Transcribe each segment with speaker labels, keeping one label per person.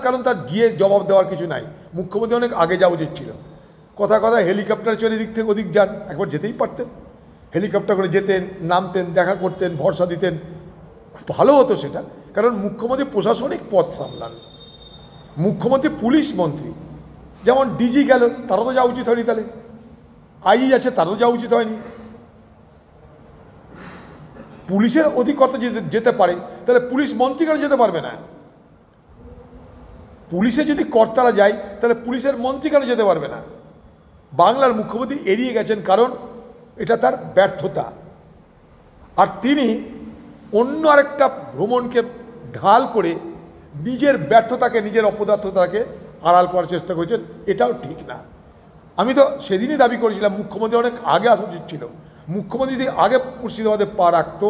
Speaker 1: কারণ তার গিয়ে জবাব দেওয়ার কিছু নাই। মুখ্যমন্ত্রী অনেক আগে যাওয়া উচিত ছিল। কথা কথা হেলিকপ্টার চলে এদিক থেকে ওদিক যান, একবার যেতেই পারতেন। হেলিকপ্টার করে যেতেন, নামতেন, দেখা করতেন, ভরসা দিতেন, খুব ভালো হতো সেটা। কারণ মুখ্যমন্ত্রী প্রশাসনিক পদ সামলান, মুখ্যমন্ত্রী পুলিশ মন্ত্রী। যেমন ডিজি গেল, তারও তো যাওয়া উচিত হয়নি, তাহলে আইজি আছে তারও যাওয়া উচিত হয়নি। পুলিশের অধিকর্তা যেতে পারে, তাহলে পুলিশ মন্ত্রী কেন যেতে পারবে না? পুলিশে যদি কর্তারা যায়, তাহলে পুলিশের মন্ত্রী কেন যেতে পারবে না? বাংলার মুখ্যমন্ত্রী এড়িয়ে গেছেন, কারণ এটা তার ব্যর্থতা। আর তিনি অন্য আরেকটা ভ্রমণকে ঢাল করে নিজের ব্যর্থতাকে, নিজের অপদার্থতাকে আড়াল করার চেষ্টা করেছেন। এটাও ঠিক না। আমি তো সেদিনই দাবি করেছিলাম মুখ্যমন্ত্রী অনেক আগে আসা উচিত ছিল। মুখ্যমন্ত্রী যদি আগে মুর্শিদাবাদে পা রাখতো,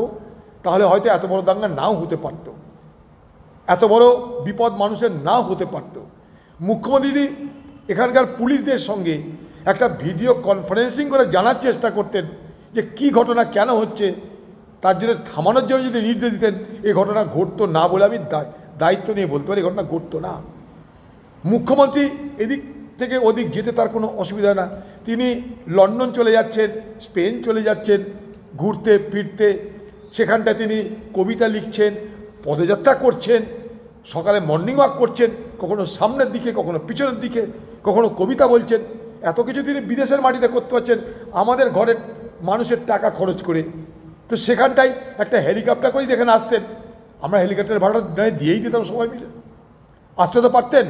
Speaker 1: তাহলে হয়তো এত বড় দাঙ্গা নাও হতে পারত, এত বড় বিপদ মানুষের নাও হতে পারত। মুখ্যমন্ত্রী যদি এখানকার পুলিশদের সঙ্গে একটা ভিডিও কনফারেন্সিং করে জানার চেষ্টা করতেন যে কি ঘটনা কেন হচ্ছে, তার জন্য থামানোর জন্য যদি নির্দেশ দিতেন, এই ঘটনা ঘটতো না বলে আমি দায়িত্ব নিয়ে বলতে পারি, এই ঘটনা ঘটতো না। মুখ্যমন্ত্রী এদিক থেকে ওদিক যেতে তার কোনো অসুবিধা না। তিনি লন্ডন চলে যাচ্ছেন, স্পেন চলে যাচ্ছেন ঘুরতে ফিরতে, সেখানটায় তিনি কবিতা লিখছেন, পদযাত্রা করছেন, সকালে মর্নিং ওয়াক করছেন, কখনো সামনের দিকে, কখনো পিছনের দিকে, কখনো কবিতা বলছেন। এত কিছু তিনি বিদেশের মাটিতে করতে পারছেন আমাদের ঘরের মানুষের টাকা খরচ করে। তো সেখানটায় একটা হেলিকপ্টার করেই দেখেন আসতেন, আমরা হেলিকপ্টার ভাড়া দিয়েই দিতাম সবাই মিলে, আসতে তো পারতেন।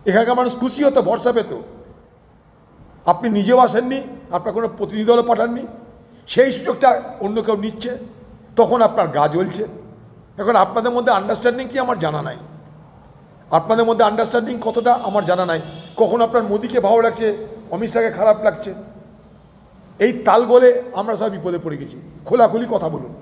Speaker 1: এখানকার মানুষ খুশি হতো, ভরসা পেত। আপনি নিজেও আসেননি, আপনার কোনো প্রতিনিধি দলও পাঠাননি, সেই সুযোগটা অন্য কেউ নিচ্ছে, তখন আপনার গা জ্বলছে। এখন আপনাদের মধ্যে আন্ডারস্ট্যান্ডিং কি আমার জানা নাই, আপনাদের মধ্যে আন্ডারস্ট্যান্ডিং কতটা আমার জানা নাই। কখন আপনার মোদিকে ভালো লাগছে, অমিত শাহকে খারাপ লাগছে, এই তাল গোলে আমরা সব বিপদে পড়ে গেছি। খোলাখুলি কথা বলুন।